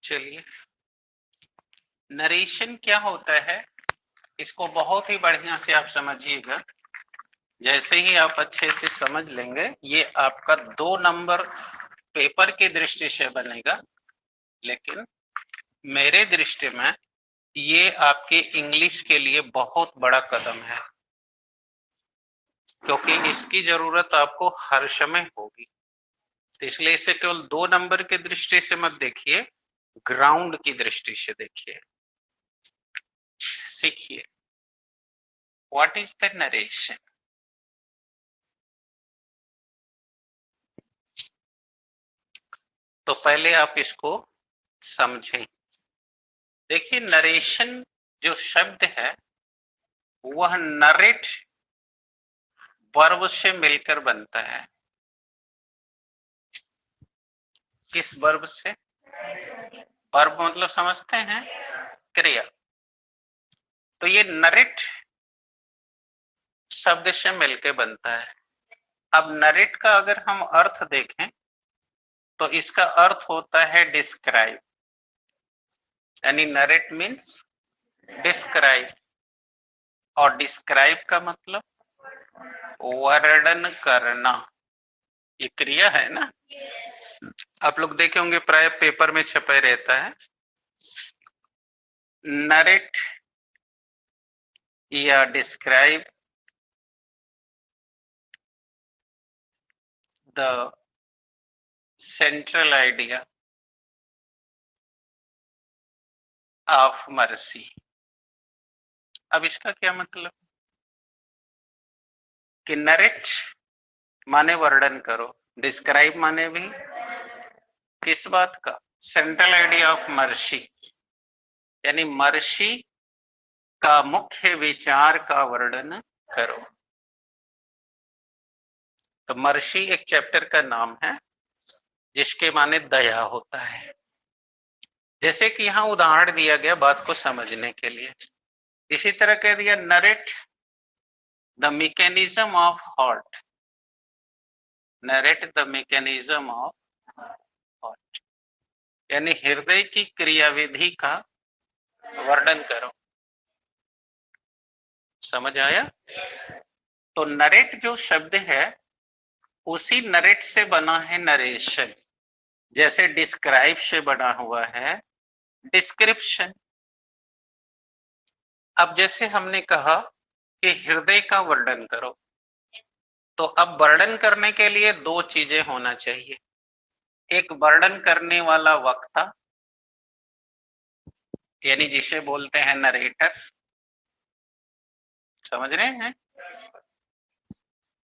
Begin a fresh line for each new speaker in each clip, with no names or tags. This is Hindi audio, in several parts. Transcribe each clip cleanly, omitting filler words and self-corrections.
चलिए, नरेशन क्या होता है इसको बहुत ही बढ़िया से आप समझिएगा। जैसे ही आप अच्छे से समझ लेंगे, ये आपका 2 नंबर पेपर की दृष्टि से बनेगा, लेकिन मेरे दृष्टि में ये आपके इंग्लिश के लिए बहुत बड़ा कदम है, क्योंकि इसकी जरूरत आपको हर समय होगी। तो इसलिए इसे केवल 2 नंबर की दृष्टि से मत देखिए, ग्राउंड की दृष्टि से देखिए। सीखिए, व्हाट इज द नरेशन। तो पहले आप इसको समझें। देखिए, नरेशन जो शब्द है वह नरेट वर्ब से मिलकर बनता है। किस वर्ब से? वर्ब मतलब समझते हैं, क्रिया। तो ये नरेट शब्द से मिलकर बनता है। अब नरेट का अगर हम अर्थ देखें तो इसका अर्थ होता है डिस्क्राइब, यानी नरेट मीन्स डिस्क्राइब, और डिस्क्राइब का मतलब वर्णन करना। ये क्रिया है ना, आप लोग देखे होंगे प्राय पेपर में छपे रहता है, नरेट या describe the central idea of mercy. अब इसका क्या मतलब कि नरेट माने वर्णन करो, डिस्क्राइब माने भी किस बात का? सेंट्रल आइडिया ऑफ मर्सी, यानी मर्सी का मुख्य विचार का वर्णन करो। तो मर्सी एक चैप्टर का नाम है जिसके माने दया होता है। जैसे कि यहां उदाहरण दिया गया बात को समझने के लिए, इसी तरह कह दिया narrate the mechanism of heart, narrate the mechanism of heart, यानी हृदय की क्रियाविधि का वर्णन करो। समझ आया? तो नरेट जो शब्द है उसी नरेट से बना है नरेशन, जैसे डिस्क्राइब से बना हुआ है डिस्क्रिप्शन। अब जैसे हमने कहा कि हृदय का वर्णन करो, तो अब वर्णन करने के लिए 2 चीजें होना चाहिए। एक वर्णन करने वाला वक्ता, यानी जिसे बोलते हैं नरेटर, समझ रहे हैं,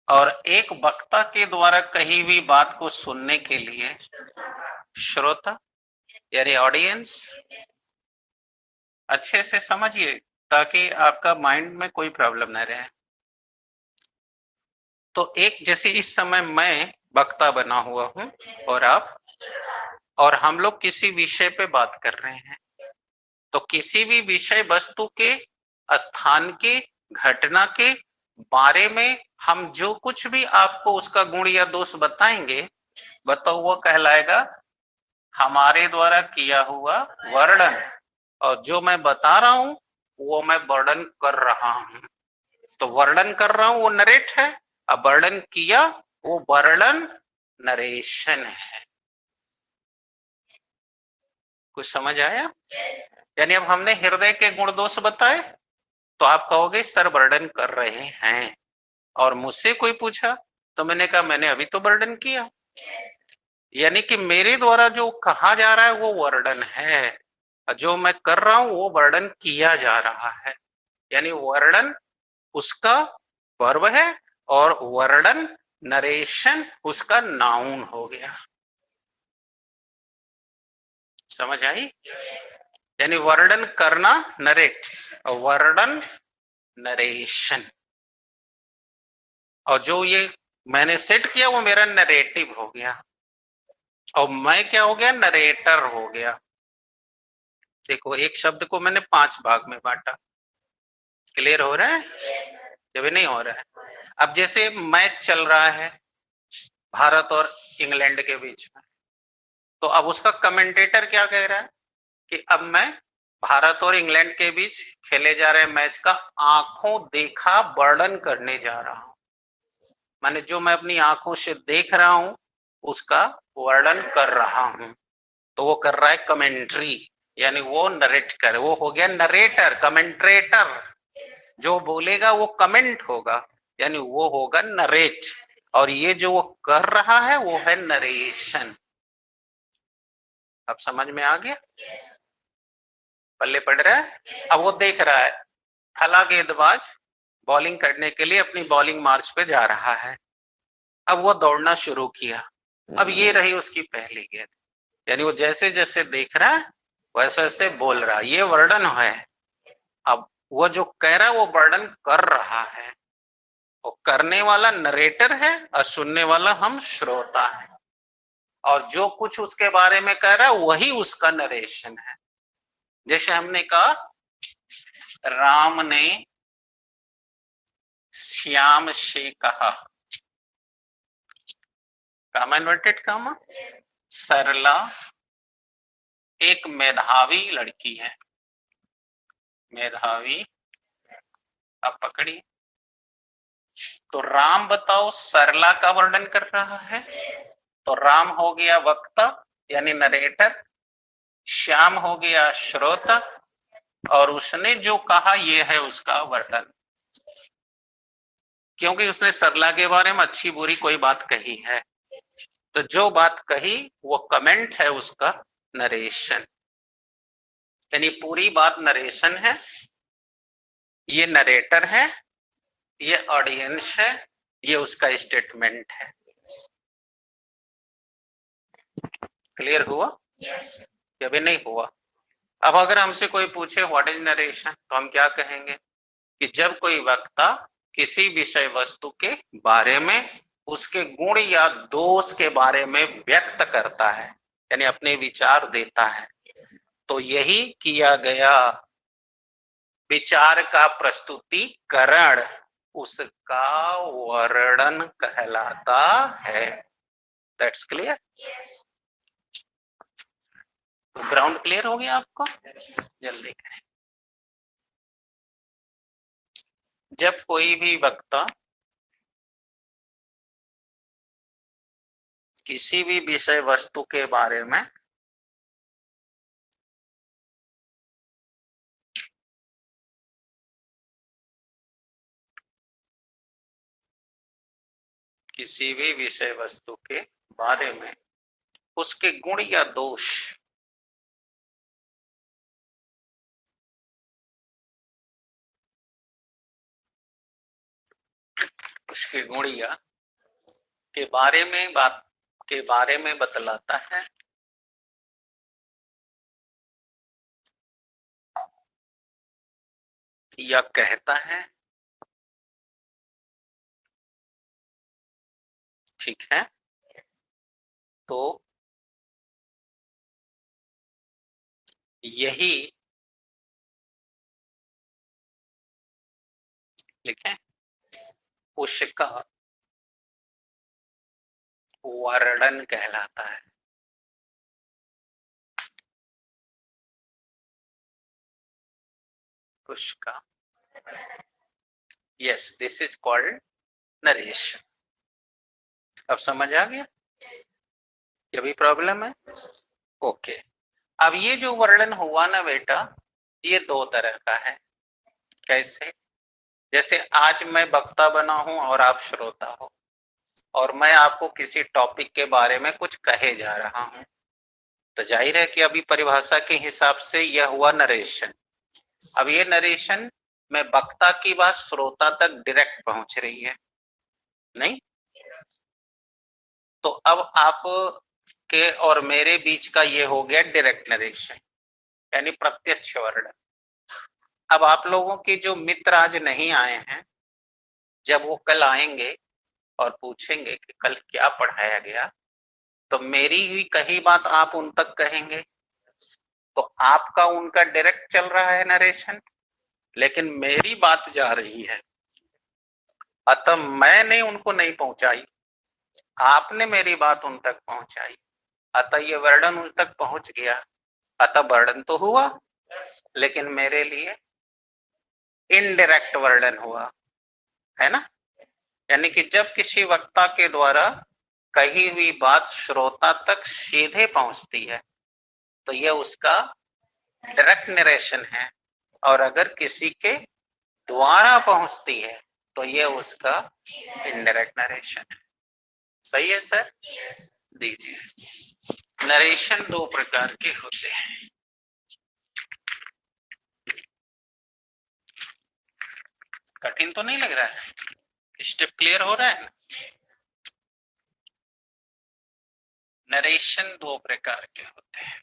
और एक वक्ता के द्वारा कही हुई बात को सुनने के लिए श्रोता, यानी ऑडियंस। अच्छे से समझिए ताकि आपका माइंड में कोई प्रॉब्लम ना रहे। तो एक, जैसे इस समय मैं वक्ता बना हुआ हूं और आप, और हम लोग किसी विषय पे बात कर रहे हैं, तो किसी भी विषय वस्तु के, स्थान के, घटना के बारे में हम जो कुछ भी आपको उसका गुण या दोष बताएंगे, बताओ वो कहलाएगा हमारे द्वारा किया हुआ वर्णन, और जो मैं बता रहा हूं वो मैं वर्णन कर रहा हूं। तो वर्णन कर रहा हूं वो नरेट है, अब वर्णन किया वो वर्णन नरेशन है। कुछ समझ आया? यानी अब हमने हृदय के गुण दोष बताए तो आप कहोगे सर वर्णन कर रहे हैं, और मुझसे कोई पूछा तो मैंने कहा मैंने अभी तो वर्णन किया। यानी कि मेरे द्वारा जो कहा जा रहा है वो वर्णन है, जो मैं कर रहा हूं वो वर्णन किया जा रहा है। यानी वर्णन उसका वर्ब है और वर्णन नरेशन उसका नाउन हो गया। समझ आई? यानी वर्णन करना नरेट, वर्णन नरेशन, और जो ये मैंने सेट किया वो मेरा नरेटिव हो गया, और मैं क्या हो गया? नरेटर हो गया। देखो, एक शब्द को मैंने 5 भाग में बांटा। क्लियर हो रहा है? जब नहीं हो रहा है, अब जैसे मैच चल रहा है भारत और इंग्लैंड के बीच में, तो अब उसका कमेंटेटर क्या कह रहा है? कि अब मैं भारत और इंग्लैंड के बीच खेले जा रहे मैच का आंखों देखा वर्णन करने जा रहा हूं। माने जो मैं अपनी आंखों से देख रहा हूं उसका वर्णन कर रहा हूं। तो वो कर रहा है कमेंट्री, यानी वो नरेट कर, वो हो गया नरेटर, कमेंट्रेटर। जो बोलेगा वो कमेंट होगा, यानी वो होगा नरेट। और ये जो वो कर रहा है वो है नरेशन। अब समझ में आ गया? पल्ले पड़ रहा है? अब वो देख रहा है फला गेंदबाज बॉलिंग करने के लिए अपनी बॉलिंग मार्च पे जा रहा है। अब वो दौड़ना शुरू किया। अब ये रही उसकी पहली गेंद, यानी वो जैसे जैसे देख रहा है वैसे वैसे बोल रहा है। ये वर्णन है। अब वो जो कह रहा है वो वर्णन कर रहा है। वो करने वाला नरेटर है और सुनने वाला हम श्रोता है। और जो कुछ उसके बारे में कह रहा है वही उसका नरेशन है। जैसे हमने कहा राम ने श्याम से कहा, कामा इन्वर्टेड कामा, सरला एक मेधावी लड़की है। मेधावी, अब पकड़ी। तो राम बताओ सरला का वर्णन कर रहा है, तो राम हो गया वक्ता यानी नरेटर, श्याम हो गया श्रोता, और उसने जो कहा ये है उसका वर्णन। क्योंकि उसने सरला के बारे में अच्छी बुरी कोई बात कही है, तो जो बात कही वो कमेंट है उसका नरेशन। यानी पूरी बात नरेशन है, ये नरेटर है, ये ऑडियंस है, ये उसका स्टेटमेंट है। क्लियर हुआ? ये भी नहीं हुआ? अब अगर हमसे कोई पूछे व्हाट इज नरेशन, तो हम क्या कहेंगे कि जब कोई वक्ता किसी विषय वस्तु के बारे में उसके गुण या दोष के बारे में व्यक्त करता है, यानी अपने विचार देता है, तो यही किया गया विचार का प्रस्तुतिकरण उसका वर्णन कहलाता है। That's clear? तो ग्राउंड क्लियर हो गया आपको? जल्दी करें। जब कोई भी वक्ता किसी भी विषय वस्तु के बारे में किसी भी विषय वस्तु के बारे में उसके गुण या दोष उसके गुण या के बारे में बात के बारे में बतलाता है, या कहता है, ठीक है, तो यही लिखें उसका वर्णन कहलाता है। उसका, yes, this is called narration. अब समझ आ गया? ये भी प्रॉब्लम है? ओके। अब ये जो वर्णन हुआ ना बेटा, ये दो तरह का है। कैसे? जैसे आज मैं वक्ता बना हूं और आप श्रोता हो, और मैं आपको किसी टॉपिक के बारे में कुछ कहे जा रहा हूं, तो जाहिर है कि अभी परिभाषा के हिसाब से यह हुआ नरेशन। अब ये नरेशन में वक्ता की बात श्रोता तक डायरेक्ट पहुंच रही है, नहीं? तो अब आप के और मेरे बीच का ये हो गया डायरेक्ट नरेशन, यानी प्रत्यक्ष वर्णन। अब आप लोगों के जो मित्र आज नहीं आए हैं, जब वो कल आएंगे और पूछेंगे कि कल क्या पढ़ाया गया, तो मेरी हुई कही बात आप उन तक कहेंगे, तो आपका उनका डायरेक्ट चल रहा है नरेशन, लेकिन मेरी बात जा रही है, अतः मैंने उनको नहीं पहुंचाई, आपने मेरी बात उन तक पहुंचाई, अतः ये वर्णन उन तक पहुंच गया। अतः वर्णन तो हुआ, लेकिन मेरे लिए इनडायरेक्ट वर्णन हुआ, है ना। यानी कि जब किसी वक्ता के द्वारा कही हुई बात श्रोता तक सीधे पहुंचती है तो यह उसका डायरेक्ट नरेशन है, और अगर किसी के द्वारा पहुंचती है तो यह उसका इनडायरेक्ट नरेशन है। सही है सर? दीजिए। नरेशन दो प्रकार के होते हैं। कठिन तो नहीं लग रहा है? स्टेप क्लियर हो रहा है ना? नरेशन दो प्रकार के होते हैं।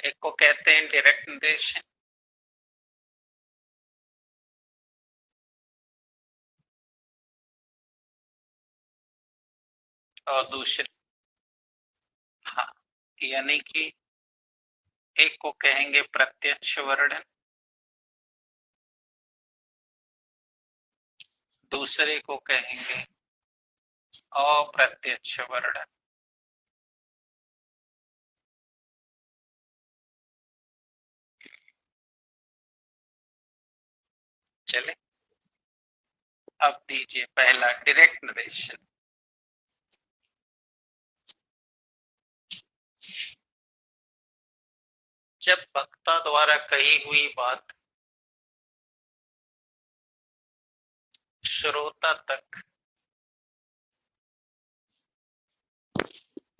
एक को कहते हैं डायरेक्ट नरेशन, और दूसरे, हाँ, यानी कि एक को कहेंगे प्रत्यक्ष वर्णन, दूसरे को कहेंगे अप्रत्यक्ष वर्णन। चले, अब दीजिए पहला डायरेक्ट नरेशन। जब वक्ता द्वारा कही हुई बात श्रोता तक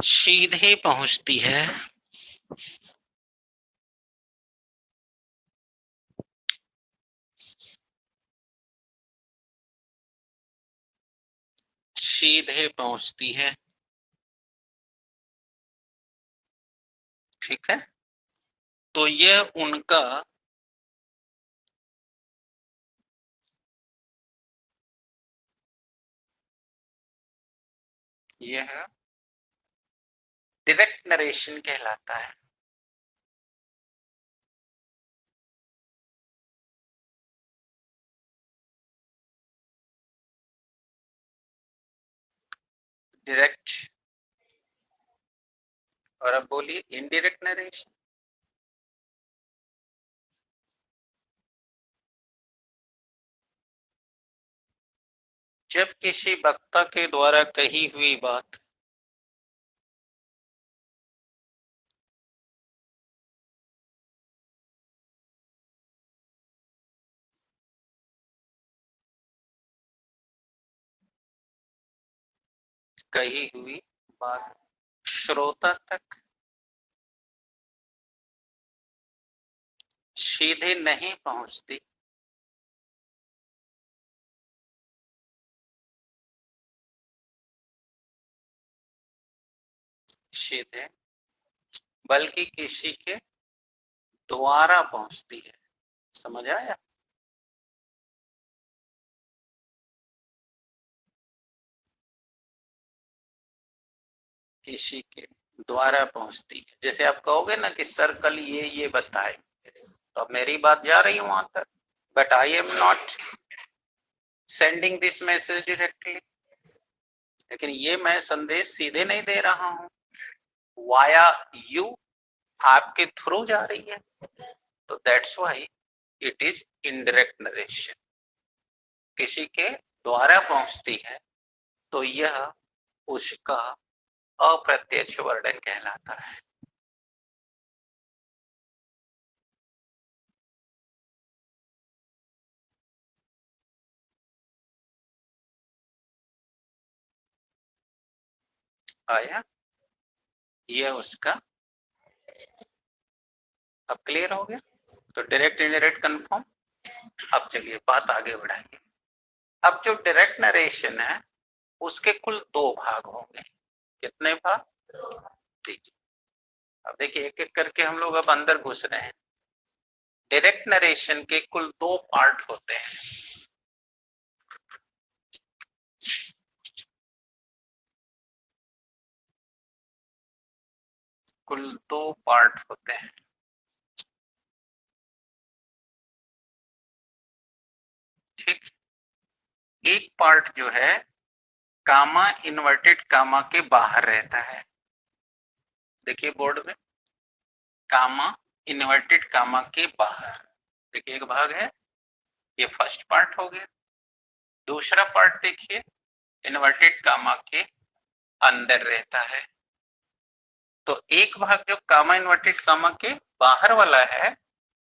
सीधे पहुंचती है सीधे पहुंचती है, ठीक है, तो यह उनका यह डायरेक्ट नरेशन कहलाता है। डायरेक्ट, और अब बोलिए इनडायरेक्ट नरेशन। जब किसी वक्ता के द्वारा कही हुई बात कही हुई बात श्रोता तक सीधे नहीं पहुंचती, सीधे, बल्कि किसी के द्वारा पहुंचती है। समझ आया? किसी के द्वारा पहुंचती है। जैसे आप कहोगे ना कि सर कल ये बताए, तो अब मेरी बात जा रही है वहां तक, but I am not sending this message directly. लेकिन ये मैं संदेश सीधे नहीं दे रहा हूं, वाया यू, आपके थ्रू जा रही है, तो that's why it is indirect narration. किसी के द्वारा पहुंचती है तो यह उसका अप्रत्यक्ष वर्णन कहलाता है। आया? यह उसका, अब क्लियर हो गया? तो डायरेक्ट इनडायरेक्ट कंफर्म। अब चलिए बात आगे बढ़ाएंगे। अब जो डायरेक्ट नरेशन है उसके कुल दो भाग होंगे। कितने भाग? दीजिए। अब देखिए एक एक करके हम लोग अब अंदर घुस रहे हैं। डायरेक्ट नरेशन के कुल दो पार्ट होते हैं। कुल दो पार्ट होते हैं, ठीक। एक पार्ट जो है कामा इन्वर्टेड कामा के बाहर रहता है। देखिए बोर्ड में, कामा इन्वर्टेड कामा के बाहर, देखिए एक भाग है, ये फर्स्ट पार्ट हो गया। दूसरा पार्ट देखिए इन्वर्टेड कामा के अंदर रहता है। तो एक भाग जो कामा इन्वर्टेड कामा के बाहर वाला है,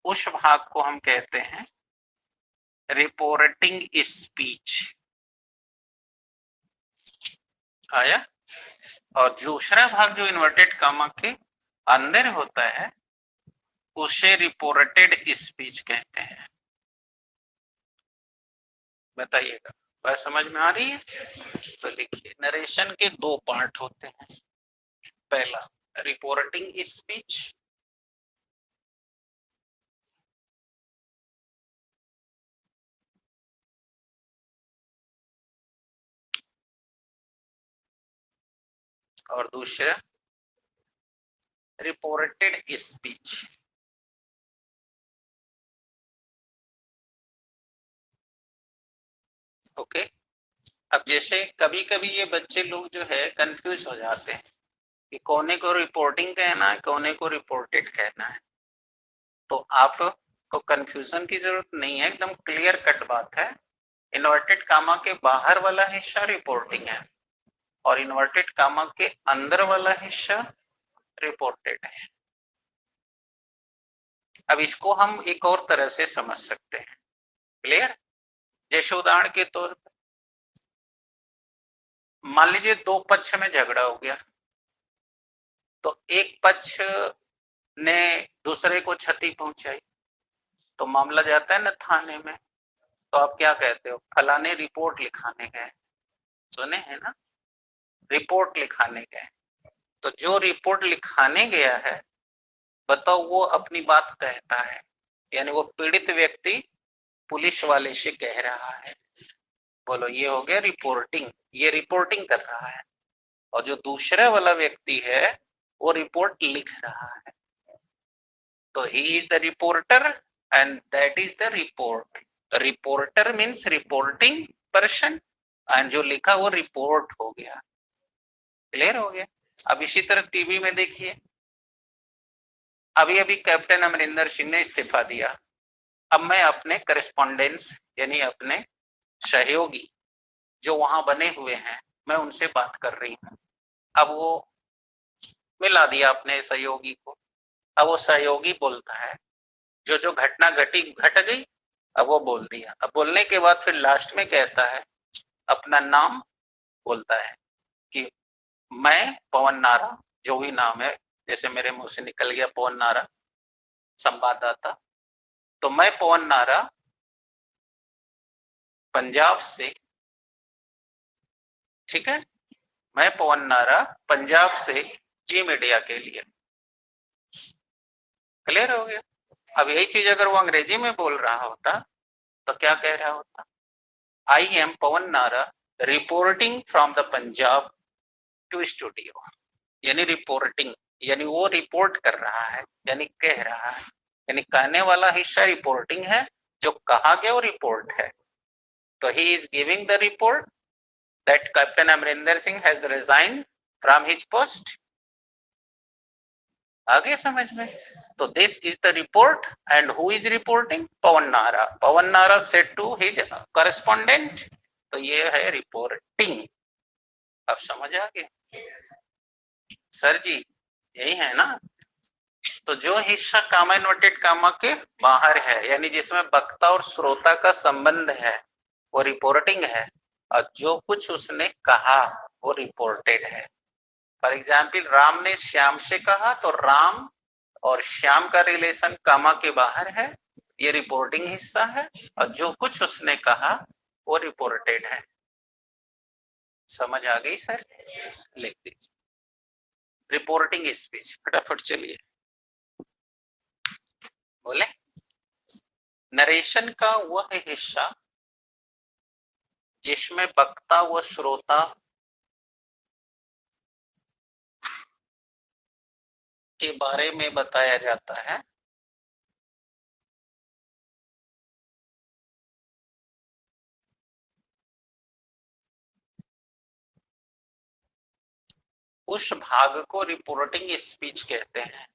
उस भाग को हम कहते हैं रिपोर्टिंग स्पीच। आया? और दूसरा भाग जो इन्वर्टेड कामा के अंदर होता है उसे रिपोर्टेड स्पीच कहते हैं। बताइएगा, बात समझ में आ रही है? तो लिखिए, नरेशन के दो पार्ट होते हैं। पहला रिपोर्टिंग स्पीच, और दूसरा रिपोर्टेड स्पीच। ओके। अब जैसे कभी कभी ये बच्चे लोग जो है कंफ्यूज हो जाते हैं कि कोने को रिपोर्टिंग कहना है, कोने को रिपोर्टेड कहना है। तो आपको कंफ्यूजन की जरूरत नहीं है, एकदम क्लियर कट बात है। इन्वर्टेड कामा के बाहर वाला हिस्सा रिपोर्टिंग है और इन्वर्टेड कामा के अंदर वाला हिस्सा रिपोर्टेड है। अब इसको हम एक और तरह से समझ सकते हैं। क्लियर? जैसे उदाहरण के तौर पर मान लीजिए दो पक्ष में झगड़ा हो गया, तो एक पक्ष ने दूसरे को क्षति पहुंचाई, तो मामला जाता है ना थाने में। तो आप क्या कहते हो? फलाने रिपोर्ट लिखाने गए। सुने हैं ना, रिपोर्ट लिखाने गए। तो जो रिपोर्ट लिखाने गया है, बताओ वो अपनी बात कहता है, यानी वो पीड़ित व्यक्ति पुलिस वाले से कह रहा है। बोलो, ये हो गया रिपोर्टिंग, ये रिपोर्टिंग कर रहा है। और जो दूसरा वाला व्यक्ति है वो रिपोर्ट लिख रहा है। तो he is the reporter and that is the report. Reporter means reporting person, and जो लिखा वो रिपोर्ट हो गया। क्लियर हो गया? अब इसी तरह टीवी में देखिए, अभी अभी कैप्टन अमरिंदर सिंह ने इस्तीफा दिया। अब मैं अपने करस्पॉन्डेंस यानी अपने सहयोगी जो वहां बने हुए हैं, मैं उनसे बात कर रही हूँ। अब वो मिला दिया अपने सहयोगी को। अब वो सहयोगी बोलता है जो जो घटना घट गई, अब वो बोल दिया। अब बोलने के बाद फिर लास्ट में कहता है, अपना नाम बोलता है कि मैं पवन नारा, जो भी नाम है, जैसे मेरे मुंह से निकल गया पवन नारा संवाददाता, तो मैं पवन नारा पंजाब से, ठीक है, मैं पवन नारा पंजाब से जी मीडिया के लिए। क्लियर हो गया? अब यही चीज अगर वो अंग्रेजी में बोल रहा होता तो क्या कह रहा होता? आई am Pawan Nara reporting from the Punjab to studio. यानी रिपोर्टिंग, यानी वो रिपोर्ट कर रहा है, यानी कह रहा है, यानी कहने वाला हिस्सा रिपोर्टिंग है, जो कहा गया वो रिपोर्ट है। तो he is giving the report that captain Amarinder Singh has resigned from his post. आगे समझ में? तो this is the report and who is reporting? Pawan Nara. Pawan नारा सेड टू हिज करस्पॉन्डेंट, तो ये है रिपोर्टिंग। अब समझ आ गया? सर जी यही है ना? तो जो हिस्सा कामा इन्वर्टेड कामा के बाहर है, यानी जिसमें वक्ता और श्रोता का संबंध है, वो रिपोर्टिंग है। और जो कुछ उसने कहा वो रिपोर्टेड है। फॉर एग्जाम्पल, राम ने श्याम से कहा, तो राम और श्याम का रिलेशन कामा के बाहर है, ये रिपोर्टिंग हिस्सा है। और जो कुछ उसने कहा वो रिपोर्टेड है। समझ आ गई सर? लिख दीजिए रिपोर्टिंग स्पीच, फटाफट चलिए बोले। नरेशन का वह हिस्सा जिसमें वक्ता व श्रोता के बारे में बताया जाता है, उस भाग को रिपोर्टिंग स्पीच कहते हैं।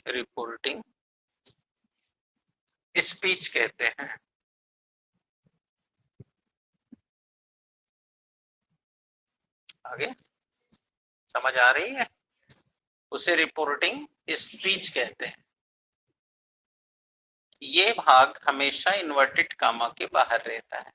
रिपोर्टिंग स्पीच कहते हैं। आगे समझ आ रही है? उसे रिपोर्टिंग स्पीच कहते हैं। ये भाग हमेशा इन्वर्टेड कामा के बाहर रहता है।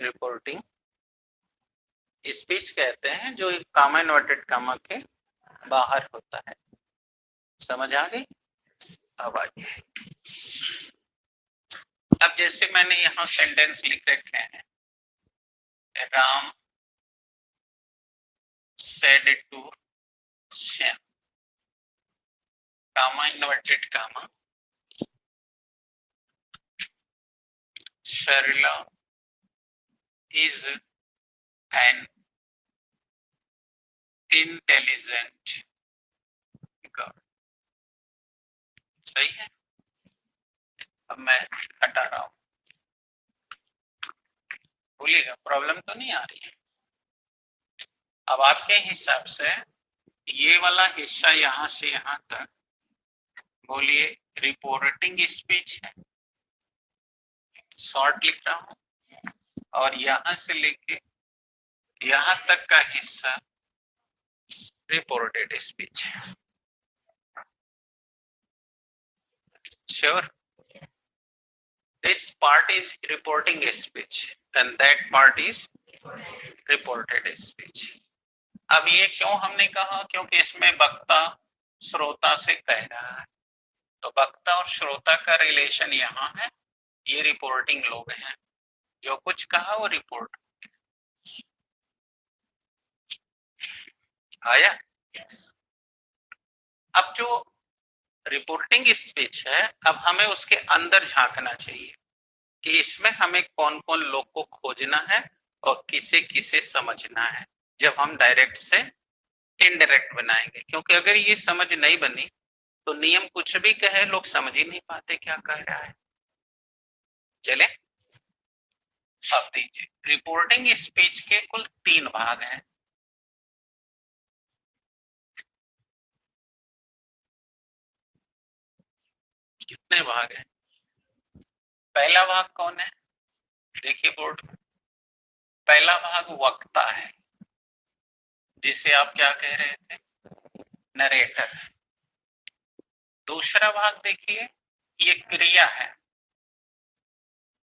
रिपोर्टिंग स्पीच कहते हैं जो एक कामा इन्वर्टेड कामा के बाहर होता है। समझ आ गई? अब आइए, अब जैसे मैंने यहाँ सेंटेंस लिख रखे हैं, Ram said to Shyam, comma inverted comma, Sharla is an intelligent girl। सही है? अब मैं हटा रहा हूं, भूलिएगा, प्रॉब्लम तो नहीं आ रही है। अब आपके हिसाब से ये वाला हिस्सा यहां से यहां तक बोलिए रिपोर्टिंग स्पीच है, शॉर्ट लिख रहा हूं, और यहां से लेके यहां तक का हिस्सा रिपोर्टेड स्पीच है। Sure? This part is reporting speech and that part is reported speech। अब ये क्यों हमने कहा? क्योंकि इसमें वक्ता श्रोता से कह रहा है, तो वक्ता और श्रोता का रिलेशन यहाँ है, ये रिपोर्टिंग लोग हैं, जो कुछ कहा वो रिपोर्ट आया। अब जो रिपोर्टिंग स्पीच है, अब हमें उसके अंदर झांकना चाहिए कि इसमें हमें कौन कौन लोग को खोजना है और किसे किसे समझना है, जब हम डायरेक्ट से इनडायरेक्ट बनाएंगे। क्योंकि अगर ये समझ नहीं बनी तो नियम कुछ भी कहे, लोग समझ ही नहीं पाते क्या कह रहा है। चले अब दीजिए, रिपोर्टिंग स्पीच के कुल 3 भाग हैं। कितने भाग हैं? पहला भाग कौन है? देखिए बोर्ड, पहला भाग वक्ता है, जिसे आप क्या कह रहे थे? नरेटर। दूसरा भाग देखिए, ये क्रिया है,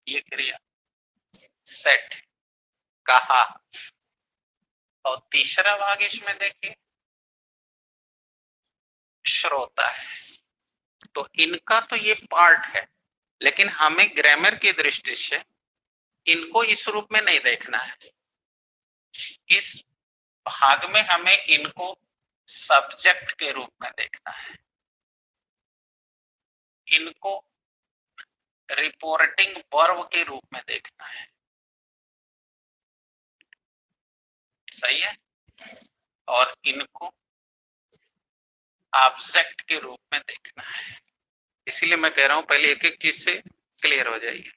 ये क्रिया सेट, कहा। और तीसरा भाग इसमें देखिए श्रोता है। तो इनका तो ये पार्ट है, लेकिन हमें ग्रामर की दृष्टि से इनको इस रूप में नहीं देखना है। इस भाग में हमें इनको सब्जेक्ट के रूप में देखना है, इनको रिपोर्टिंग वर्ब के रूप में देखना है। सही है? और इनको ऑब्जेक्ट के रूप में देखना है। इसीलिए मैं कह रहा हूं पहले एक एक चीज से क्लियर हो जाइए।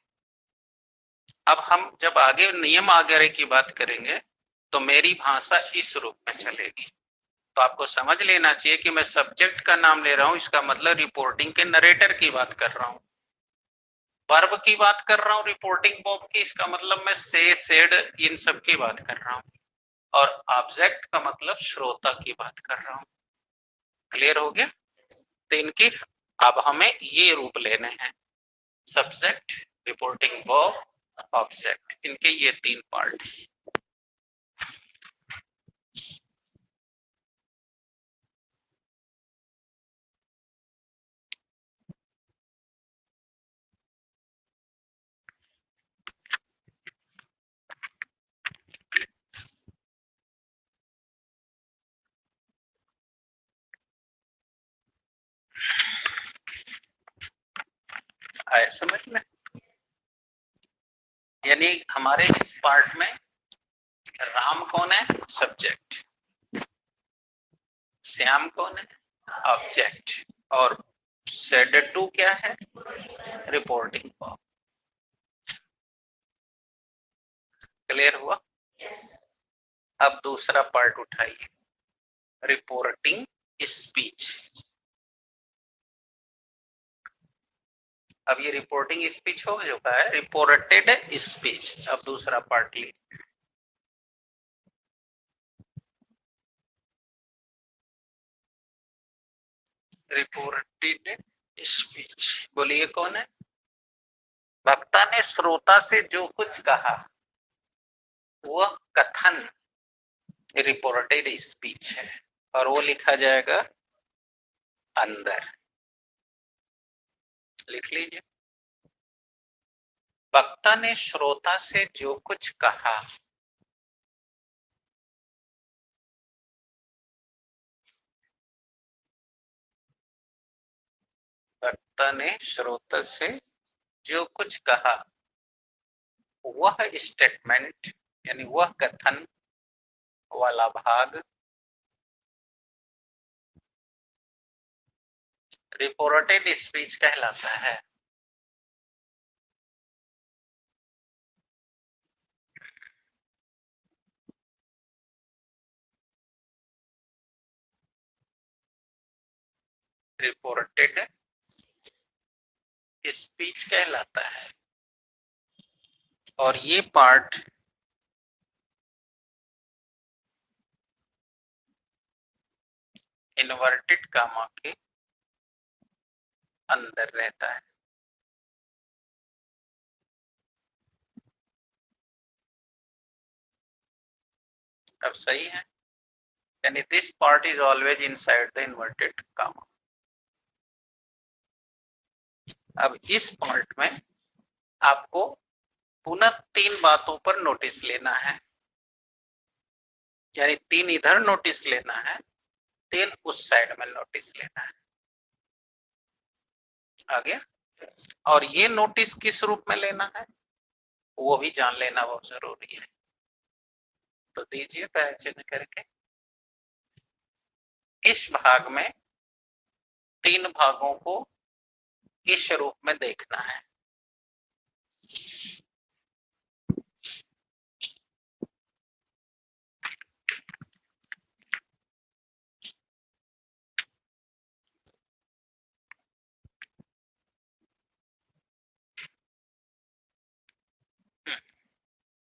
अब हम जब आगे नियम आगे की बात करेंगे तो मेरी भाषा इस रूप में चलेगी। तो आपको समझ लेना चाहिए कि मैं सब्जेक्ट का नाम ले रहा हूं, इसका मतलब रिपोर्टिंग के नरेटर की बात कर रहा हूं। वर्ब की बात कर रहा हूं रिपोर्टिंग वर्ब की, इसका मतलब मैं से, सेड, इन सब की बात कर रहा हूं। और ऑब्जेक्ट का मतलब श्रोता की बात कर रहा हूं। क्लियर हो गया? तो इनके अब हमें ये रूप लेने हैं, सब्जेक्ट, रिपोर्टिंग वर्ब, ऑब्जेक्ट, इनके ये 3 पार्ट। आए समझ में? यानी हमारे इस पार्ट में राम कौन है? सब्जेक्ट, श्याम कौन है? ऑब्जेक्ट, और सेड टू क्या है? Reporting power. क्लियर हुआ? अब दूसरा पार्ट उठाइए, रिपोर्टिंग स्पीच। अब ये रिपोर्टिंग स्पीच हो चुका है, रिपोर्टेड स्पीच। अब दूसरा पार्ट लीजिए, रिपोर्टेड स्पीच। बोलिए कौन है? वक्ता ने श्रोता से जो कुछ कहा वह कथन रिपोर्टेड स्पीच है, और वो लिखा जाएगा अंदर। लिख लीजिए, वक्ता ने श्रोता से जो कुछ कहा वक्ता ने श्रोता से जो कुछ कहा वह स्टेटमेंट यानी वह कथन वाला भाग रिपोर्टेड स्पीच कहलाता है। रिपोर्टेड स्पीच कहलाता है। और ये पार्ट इन्वर्टेड कामा के अंदर रहता है। अब सही है, यानी this part is always inside the inverted comma. अब इस पार्ट में आपको पुनः 3 बातों पर नोटिस लेना है, यानी 3 इधर नोटिस लेना है, 3 उस साइड में नोटिस लेना है। आगे, और ये नोटिस किस रूप में लेना है वो भी जान लेना बहुत जरूरी है। तो दीजिए पैर चिन्ह करके। इस भाग में 3 भागों को इस रूप में देखना है।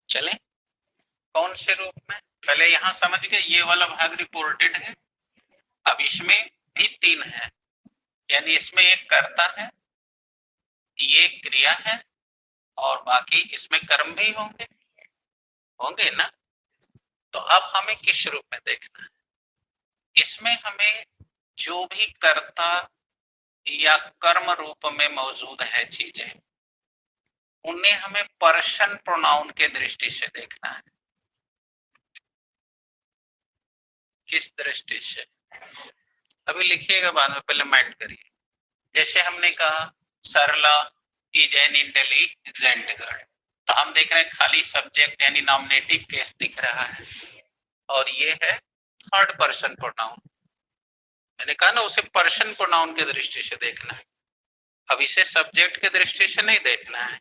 चलें, कौन से रूप में? पहले यहां समझ गए ये वाला भाग रिपोर्टेड है। अब इसमें भी 3 है, यानी इसमें एक कर्ता है, ये क्रिया है, और बाकी इसमें कर्म भी होंगे होंगे ना। तो अब हमें किस रूप में देखना है? इसमें हमें जो भी कर्ता या कर्म रूप में मौजूद है चीजें, उन्हें हमें पर्सन प्रोनाउन के दृष्टि से देखना है। किस दृष्टि से? अभी लिखिएगा, बाद में, पहले माइंड करिए। जैसे हमने कहा सरला इज एन इंटेलिजेंट गर्ल, तो हम देख रहे हैं खाली सब्जेक्ट यानी नॉमिनेटिव केस दिख रहा है, और ये है थर्ड पर्सन प्रोनाउन। मैंने कहा ना उसे पर्सन प्रोनाउन के दृष्टि से देखना है। अब इसे सब्जेक्ट के दृष्टि से नहीं देखना है।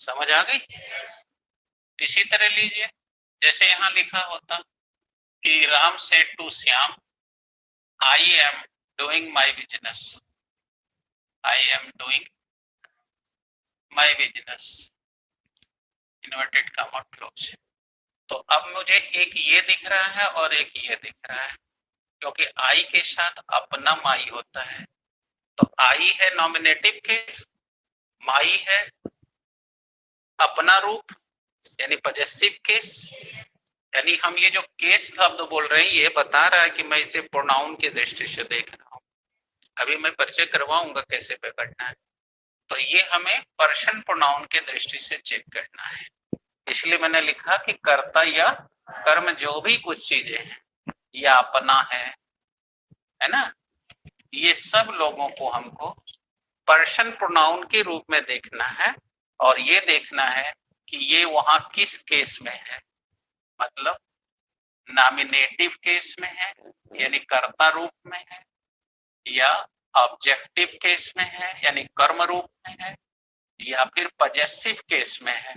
समझ आ गई? इसी तरह लीजिए, जैसे यहाँ लिखा होता कि Ram said to Shyam I am doing my business, I am doing my business, inverted comma close. तो अब मुझे एक ये दिख रहा है और एक ये दिख रहा है, क्योंकि आई के साथ अपना माई होता है। तो आई है नॉमिनेटिव केस, माई है अपना रूप यानी पॉजेसिव केस। यानी हम ये जो केस शब्द बोल रहे हैं ये बता रहा है कि मैं इसे प्रोनाउन की दृष्टि से देख रहा हूं। अभी मैं परिचय करवाऊंगा कैसे पकड़ना है। तो ये हमें पर्सन प्रोनाउन के दृष्टि से चेक करना है। इसलिए मैंने लिखा कि कर्ता या कर्म जो भी कुछ चीजें हैं या अपना है ना, ये सब लोगों को हमको पर्सन प्रोनाउन के रूप में देखना है और ये देखना है कि ये वहां किस केस में है, मतलब नॉमिनेटिव केस में है यानी कर्ता रूप में है, या ऑब्जेक्टिव केस में है यानी कर्म रूप में है, या फिर पजेसिव केस में है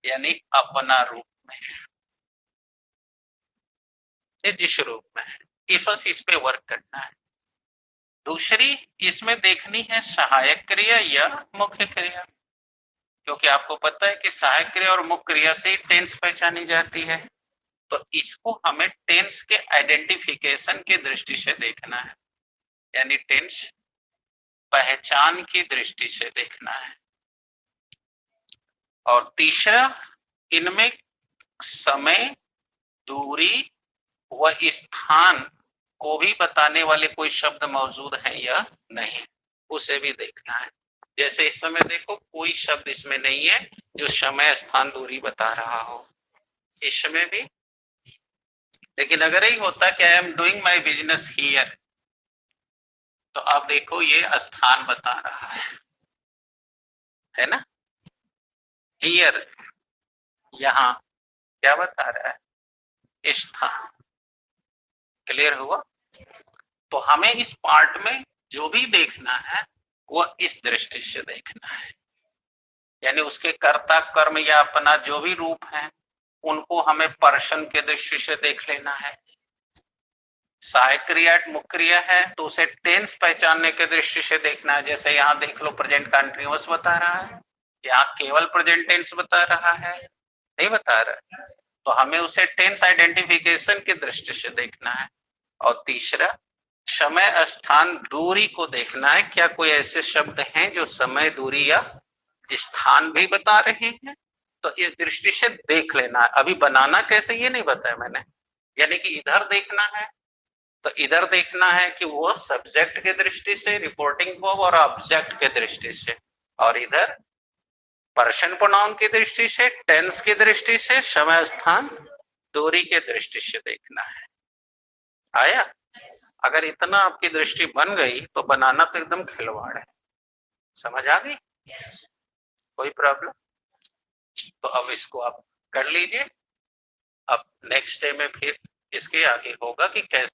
यानी अपना रूप में है, ये जिस रूप में है। इफस इस पे वर्क करना है। दूसरी इसमें देखनी है सहायक क्रिया या मुख्य क्रिया, क्योंकि आपको पता है कि सहायक क्रिया और मुख्य क्रिया से ही टेंस पहचानी जाती है। तो इसको हमें टेंस के आइडेंटिफिकेशन की दृष्टि से देखना है, यानी टेंस पहचान की दृष्टि से देखना है। और तीसरा, इनमें समय, दूरी व स्थान को भी बताने वाले कोई शब्द मौजूद हैं या नहीं, उसे भी देखना है। जैसे इस समय देखो कोई शब्द इसमें नहीं है जो समय, स्थान, दूरी बता रहा हो, इसमें भी। लेकिन अगर यही होता कि आई am doing my business here, तो आप देखो ये स्थान बता रहा है ना, हियर, यहां क्या बता रहा है, स्थान। क्लियर हुआ? तो हमें इस पार्ट में जो भी देखना है वो इस दृष्टि से देखना है, यानी उसके कर्ता, कर्म या अपना जो भी रूप है उनको हमें पर्सन के दृष्टि से देख लेना है। सहायक क्रिया, मुख्य क्रिया है तो उसे टेंस पहचानने के दृष्टि से देखना है। जैसे यहाँ देख लो प्रेजेंट कंटिन्यूअस बता रहा है, यहाँ केवल प्रेजेंट टेंस बता रहा है, नहीं बता रहा है, तो हमें उसे टेंस आइडेंटिफिकेशन की दृष्टि से देखना है। और तीसरा, समय, स्थान, दूरी को देखना है, क्या कोई ऐसे शब्द हैं जो समय, दूरी या स्थान भी बता रहे हैं, तो इस दृष्टि से देख लेना है। अभी बनाना कैसे ये नहीं बताया मैंने, यानी कि इधर देखना है तो इधर देखना है कि वो सब्जेक्ट के दृष्टि से, रिपोर्टिंग वर्ब और ऑब्जेक्ट के दृष्टि से, और इधर पर्सन प्रोनाउन की दृष्टि से, टेंस की दृष्टि से, समय, स्थान, दूरी के दृष्टि से देखना है। आया? अगर इतना आपकी दृष्टि बन गई तो बनाना तो एकदम खिलवाड़ है। समझ आ गई? कोई प्रॉब्लम? तो अब इसको आप कर लीजिए। अब नेक्स्ट डे में फिर इसके आगे होगा कि कैसे